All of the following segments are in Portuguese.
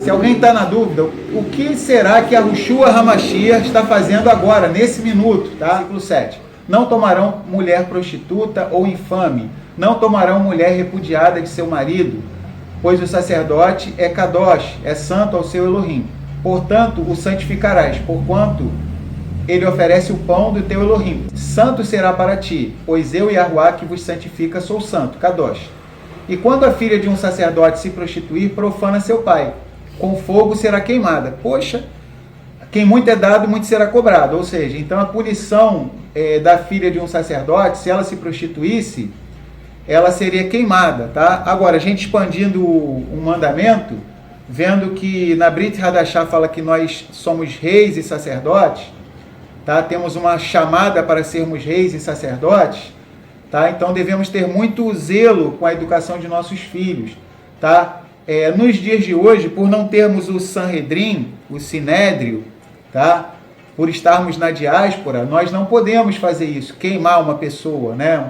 Se alguém está na dúvida, o que será que a Yeshua HaMashiach está fazendo agora, nesse minuto, tá? Versículo 7. Não tomarão mulher prostituta ou infame, não tomarão mulher repudiada de seu marido, pois o sacerdote é Kadosh, é santo ao seu Elohim. Portanto, o santificarás, porquanto ele oferece o pão do teu Elohim. Santo será para ti, pois eu, Yahuwá, que vos santifica, sou santo, Kadosh. E quando a filha de um sacerdote se prostituir, profana seu pai. Com fogo será queimada. Poxa, quem muito é dado, muito será cobrado. Ou seja, então a punição da filha de um sacerdote, se ela se prostituísse, ela seria queimada, tá? Agora, a gente expandindo um mandamento, vendo que na Brit Hadashah fala que nós somos reis e sacerdotes, tá? Temos uma chamada para sermos reis e sacerdotes, tá? Então devemos ter muito zelo com a educação de nossos filhos, tá? Nos dias de hoje, por não termos o Sanhedrin, o Sinédrio, tá? Por estarmos na diáspora, nós não podemos fazer isso, queimar uma pessoa, né?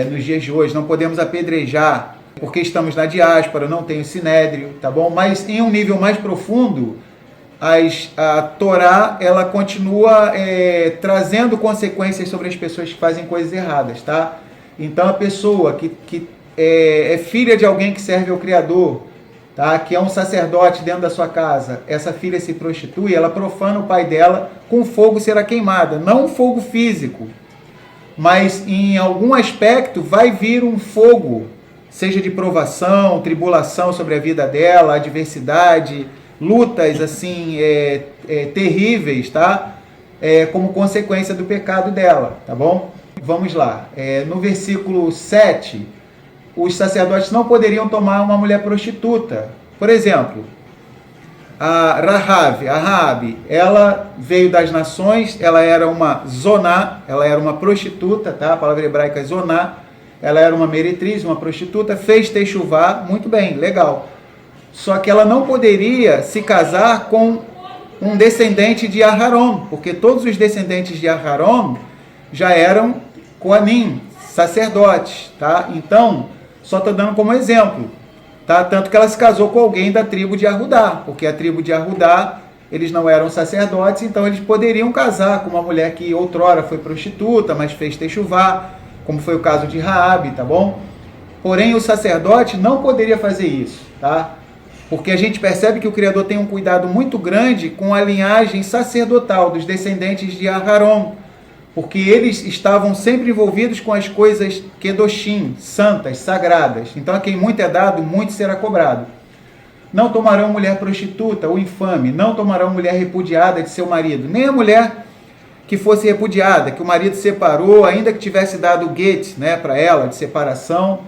Nos dias de hoje, não podemos apedrejar, porque estamos na diáspora, não tem o Sinédrio, tá bom? Mas em um nível mais profundo, a Torá, ela continua trazendo consequências sobre as pessoas que fazem coisas erradas, tá? Então a pessoa que é filha de alguém que serve ao Criador, tá? Que é um sacerdote dentro da sua casa, essa filha se prostitui, ela profana o pai dela, com fogo será queimada, não um fogo físico, mas em algum aspecto vai vir um fogo, seja de provação, tribulação sobre a vida dela, adversidade, lutas assim terríveis, tá? Como consequência do pecado dela, tá bom? Vamos lá, no versículo 7, os sacerdotes não poderiam tomar uma mulher prostituta. Por exemplo, a Rahabe, ela veio das nações, ela era uma zoná, ela era uma prostituta, tá? A palavra hebraica é zoná, ela era uma meretriz, uma prostituta, fez techuvá, muito bem, legal. Só que ela não poderia se casar com um descendente de Aharon, porque todos os descendentes de Aharon já eram Koanim, sacerdotes, tá? Então, só estou dando como exemplo, tá? Tanto que ela se casou com alguém da tribo de Arudá, porque a tribo de Arudá, eles não eram sacerdotes, então eles poderiam casar com uma mulher que outrora foi prostituta, mas fez techuvá, como foi o caso de Raabe, tá bom? Porém, o sacerdote não poderia fazer isso, tá? Porque a gente percebe que o Criador tem um cuidado muito grande com a linhagem sacerdotal dos descendentes de Aharon, porque eles estavam sempre envolvidos com as coisas Kedoshim, santas, sagradas. Então, a quem muito é dado, muito será cobrado. Não tomarão mulher prostituta ou infame, não tomarão mulher repudiada de seu marido, nem a mulher que fosse repudiada, que o marido separou, ainda que tivesse dado get, né, para ela, de separação,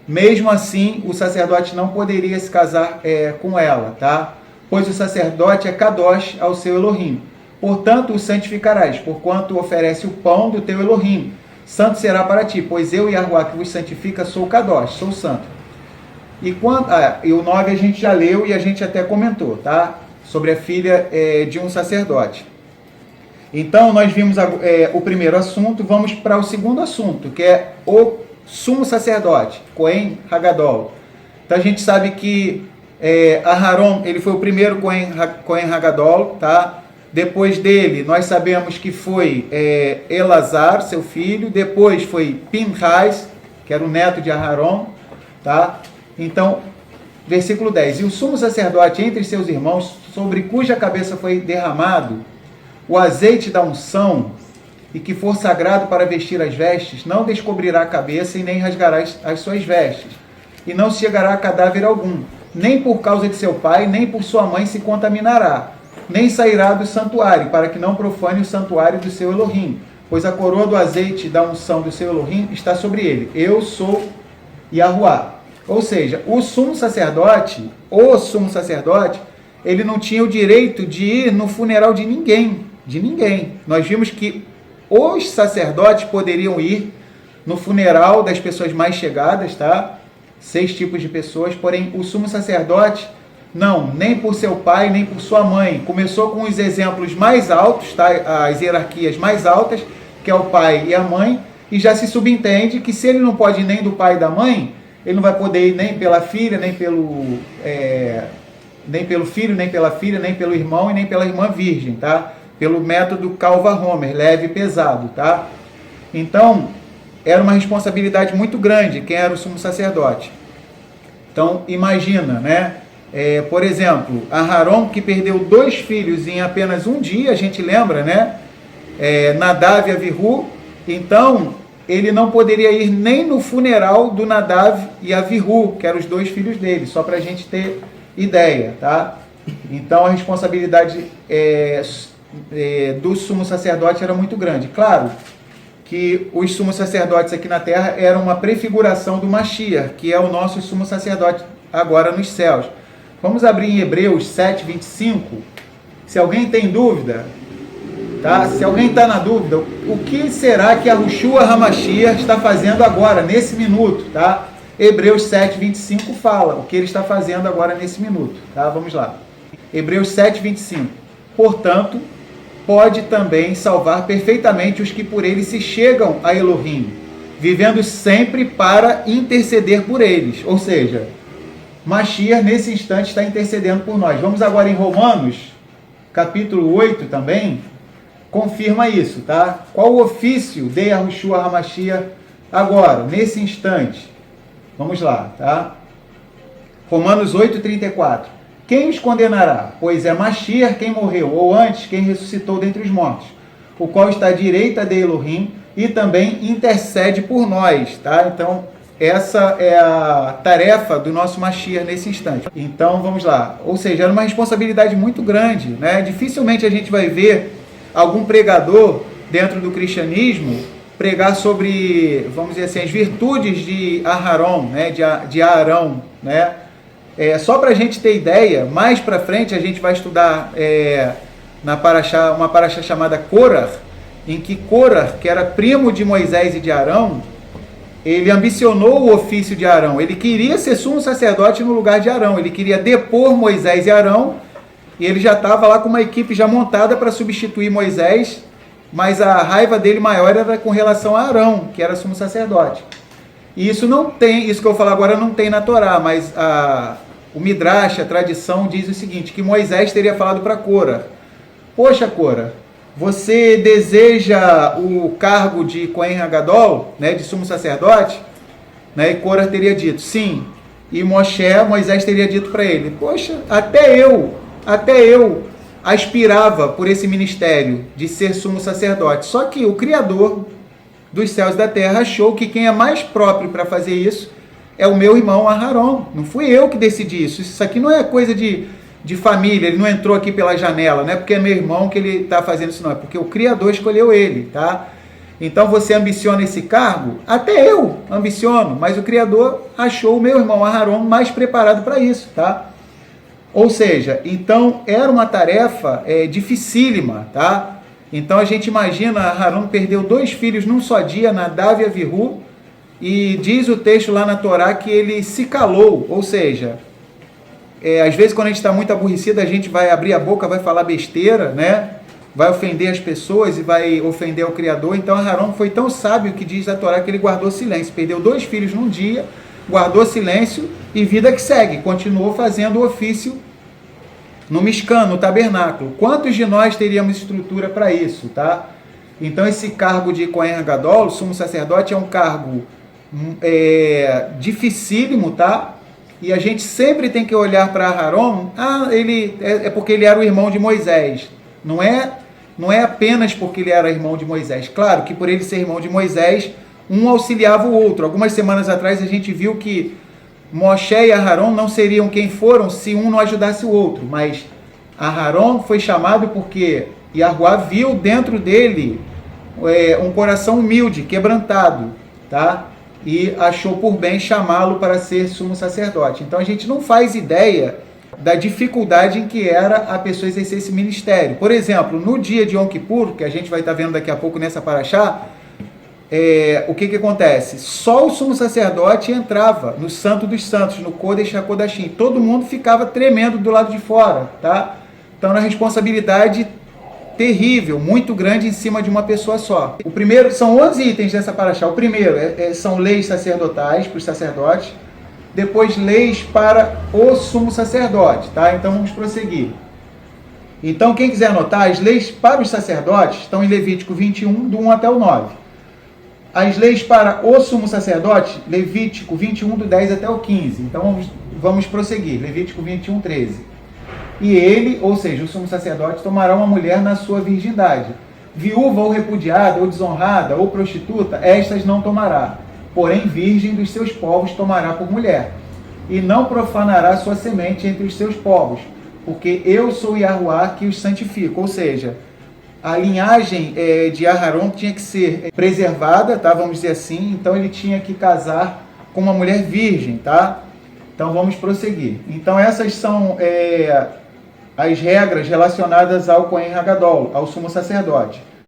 mesmo assim, o sacerdote não poderia se casar com ela, tá? Pois o sacerdote é Kadosh ao seu Elohim. Portanto, o santificarás, porquanto oferece o pão do teu Elohim. Santo será para ti, pois eu, Yahuwá, que vos santifica, sou Kadosh, sou santo. E o 9 a gente já leu e a gente até comentou, tá? Sobre a filha de um sacerdote. Então, nós vimos o primeiro assunto, vamos para o segundo assunto, que é o sumo sacerdote, Cohen Hagadol. Então, a gente sabe que Aharon, ele foi o primeiro Cohen Hagadol, tá? Depois dele, nós sabemos que foi Elazar, seu filho, depois foi Pinhas, que era o neto de Aharon, tá? Então, versículo 10, e o sumo sacerdote entre seus irmãos, sobre cuja cabeça foi derramado o azeite da unção, e que for sagrado para vestir as vestes, não descobrirá a cabeça e nem rasgará as suas vestes, e não chegará a cadáver algum, nem por causa de seu pai, nem por sua mãe se contaminará, nem sairá do santuário, para que não profane o santuário do seu Elohim, pois a coroa do azeite da unção do seu Elohim está sobre ele. Eu sou Yahuwá. Ou seja, o sumo sacerdote, ele não tinha o direito de ir no funeral de ninguém, Nós vimos que os sacerdotes poderiam ir no funeral das pessoas mais chegadas, tá? 6 tipos de pessoas, porém o sumo sacerdote, não, nem por seu pai, nem por sua mãe. Começou com os exemplos mais altos, tá? As hierarquias mais altas, que é o pai e a mãe, e já se subentende que se ele não pode ir nem do pai e da mãe, ele não vai poder ir nem pela filha, nem nem pelo filho, nem pela filha, nem pelo irmão e nem pela irmã virgem, tá? Pelo método Calva-Homer, leve e pesado, tá? Então, era uma responsabilidade muito grande quem era o sumo sacerdote. Então, imagina, né? Por exemplo, Aharon, que perdeu 2 filhos em apenas um dia, a gente lembra, né? Nadav e Avihu. Então, ele não poderia ir nem no funeral do Nadav e Avihu, que eram os 2 filhos dele, só para a gente ter ideia, tá? Então, a responsabilidade do sumo sacerdote era muito grande. Claro que os sumos sacerdotes aqui na terra eram uma prefiguração do Mashiach, que é o nosso sumo sacerdote agora nos céus. Vamos abrir em Hebreus 7, 25. Se alguém tem dúvida, tá? Se alguém está na dúvida, o que será que a Yahushua HaMashiach está fazendo agora, nesse minuto, tá? Hebreus 7, 25 fala o que ele está fazendo agora nesse minuto, tá? Vamos lá. Hebreus 7, 25. Portanto, pode também salvar perfeitamente os que por ele se chegam a Elohim, vivendo sempre para interceder por eles. Ou seja, Mashiach nesse instante está intercedendo por nós. Vamos agora em Romanos, capítulo 8 também, confirma isso, tá? Qual o ofício de Yahushua HaMashiach agora, nesse instante? Vamos lá, tá? Romanos 8, 34. Quem os condenará? Pois é Mashiach quem morreu, ou antes, quem ressuscitou dentre os mortos, o qual está à direita de Elohim e também intercede por nós, tá? Então, essa é a tarefa do nosso Mashiach nesse instante. Então, vamos lá. Ou seja, era uma responsabilidade muito grande, né? Dificilmente a gente vai ver algum pregador dentro do cristianismo pregar sobre, vamos dizer assim, as virtudes de Aharon, né? De Arão, né? Só para a gente ter ideia, mais para frente a gente vai estudar uma paraxá chamada Korah, em que Korah, que era primo de Moisés e de Arão, ele ambicionou o ofício de Arão. Ele queria ser sumo sacerdote no lugar de Arão. Ele queria depor Moisés e Arão, e ele já estava lá com uma equipe já montada para substituir Moisés, mas a raiva dele maior era com relação a Arão, que era sumo sacerdote. E isso não tem, isso que eu vou falar agora não tem na Torá, mas o Midrash, a tradição, diz o seguinte, que Moisés teria falado para Korah: poxa, Korah, você deseja o cargo de Kohen Hagadol, né, de sumo sacerdote? Né, e Korah teria dito, sim. E Moisés teria dito para ele, poxa, até eu aspirava por esse ministério de ser sumo sacerdote. Só que o Criador dos céus e da terra achou que quem é mais próprio para fazer isso é o meu irmão Aharon. Não fui eu que decidi isso. Isso aqui não é coisa de família, ele não entrou aqui pela janela, não é porque é meu irmão que ele está fazendo isso, não. É porque o Criador escolheu ele, tá? Então você ambiciona esse cargo? Até eu ambiciono, mas o Criador achou o meu irmão Aharon mais preparado para isso, tá? Ou seja, então era uma tarefa dificílima, tá? Então a gente imagina, Aharon perdeu 2 filhos num só dia, Nadav e Avihu, e diz o texto lá na Torá que ele se calou, ou seja, às vezes quando a gente está muito aborrecido, a gente vai abrir a boca, vai falar besteira, né? Vai ofender as pessoas e vai ofender o Criador. Então Aharon foi tão sábio que diz a Torá que ele guardou silêncio, perdeu 2 filhos num dia, guardou silêncio e vida que segue, continuou fazendo o ofício no Mishkan, no tabernáculo. Quantos de nós teríamos estrutura para isso, tá? Então esse cargo de Kohen Hagadol, sumo sacerdote, é um cargo dificílimo, tá? E a gente sempre tem que olhar para Aharon, ele é porque ele era o irmão de Moisés. Não é apenas porque ele era irmão de Moisés. Claro que por ele ser irmão de Moisés, um auxiliava o outro. Algumas semanas atrás a gente viu que Moshe e Aharon não seriam quem foram se um não ajudasse o outro. Mas Aharon foi chamado porque Yahuwá viu dentro dele um coração humilde, quebrantado, tá? E achou por bem chamá-lo para ser sumo sacerdote. Então a gente não faz ideia da dificuldade em que era a pessoa exercer esse ministério. Por exemplo, no dia de Yom Kippur, que a gente vai estar vendo daqui a pouco nessa paraxá, o que acontece? Só o sumo sacerdote entrava no Santo dos Santos, no Kodesh HaKodashim. Todo mundo ficava tremendo do lado de fora, tá? Então, uma responsabilidade terrível, muito grande em cima de uma pessoa só. O primeiro, são 11 itens dessa paraxá. O primeiro são leis sacerdotais para os sacerdotes. Depois, leis para o sumo sacerdote, tá? Então, vamos prosseguir. Então, quem quiser anotar, as leis para os sacerdotes estão em Levítico 21, do 1 até o 9. As leis para o sumo sacerdote, Levítico 21, do 10 até o 15. Então, vamos prosseguir. Levítico 21, 13. E ele, ou seja, o sumo sacerdote, tomará uma mulher na sua virgindade. Viúva ou repudiada, ou desonrada, ou prostituta, estas não tomará. Porém, virgem dos seus povos tomará por mulher. E não profanará sua semente entre os seus povos, porque eu sou Yahuá que os santifico. Ou seja, a linhagem de Aharon tinha que ser preservada, tá? Vamos dizer assim. Então, ele tinha que casar com uma mulher virgem, tá? Então, vamos prosseguir. Então, essas são as regras relacionadas ao Cohen Hagadol, ao sumo sacerdote.